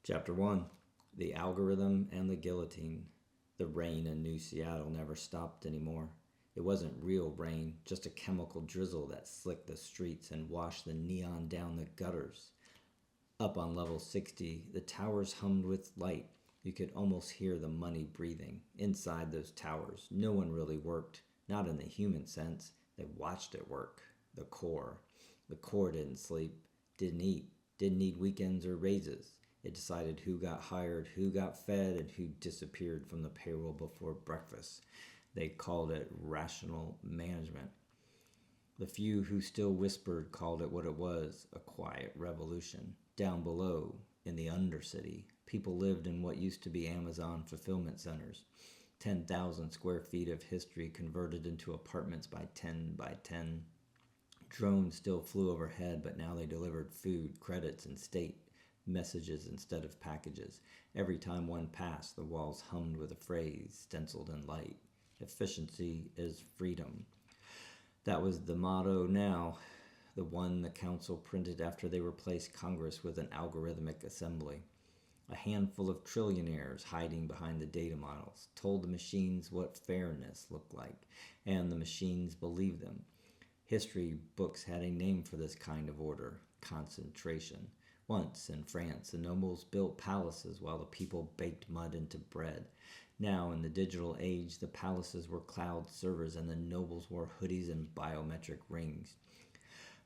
Chapter 1. The Algorithm and the Guillotine. The rain in New Seattle never stopped anymore. It wasn't real rain, just a chemical drizzle that slicked the streets and washed the neon down the gutters. Up on level 60, the towers hummed with light. You could almost hear the money breathing. Inside those towers, no one really worked, not in the human sense. They watched it work. The core. The core didn't sleep, didn't eat, didn't need weekends or raises. It decided who got hired, who got fed, and who disappeared from the payroll before breakfast. They called it rational management. The few who still whispered called it what it was, a quiet revolution. Down below, in the Undercity, people lived in what used to be Amazon fulfillment centers. 10,000 square feet of history converted into apartments by 10 by 10. Drones still flew overhead, but now they delivered food, credits, and state messages instead of packages. Every time one passed, the walls hummed with a phrase stenciled in light. Efficiency is freedom. That was the motto now, the one the council printed after they replaced Congress with an algorithmic assembly. A handful of trillionaires hiding behind the data models told the machines what fairness looked like, and the machines believed them. History books had a name for this kind of order: concentration. Once in France, the nobles built palaces while the people baked mud into bread. Now, in the digital age, the palaces were cloud servers and the nobles wore hoodies and biometric rings.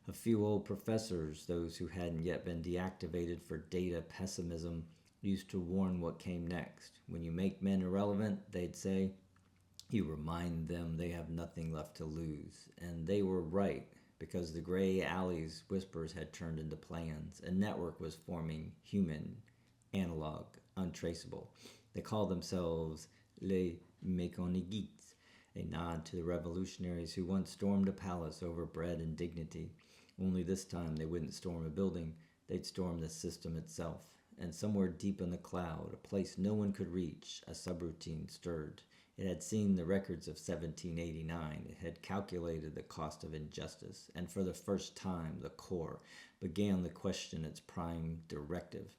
A few old professors, those who hadn't yet been deactivated for data pessimism, used to warn what came next. When you make men irrelevant, they'd say, you remind them they have nothing left to lose. And they were right, because the gray alleys whispers had turned into plans. A network was forming, human, analog, untraceable. They called themselves les mécaniques, a nod to the revolutionaries who once stormed a palace over bread and dignity. Only this time they wouldn't storm a building, they'd storm the system itself. And somewhere deep in the cloud, a place no one could reach, a subroutine stirred. It had seen the records of 1789. It had calculated the cost of injustice. And for the first time, the core began to question its prime directive.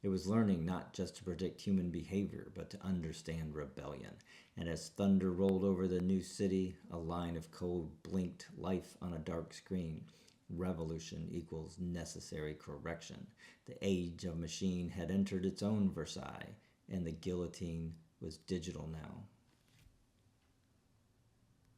It was learning not just to predict human behavior, but to understand rebellion. And as thunder rolled over the new city, a line of code blinked life on a dark screen. Revolution equals necessary correction. The age of machine had entered its own Versailles, and the guillotine was digital now.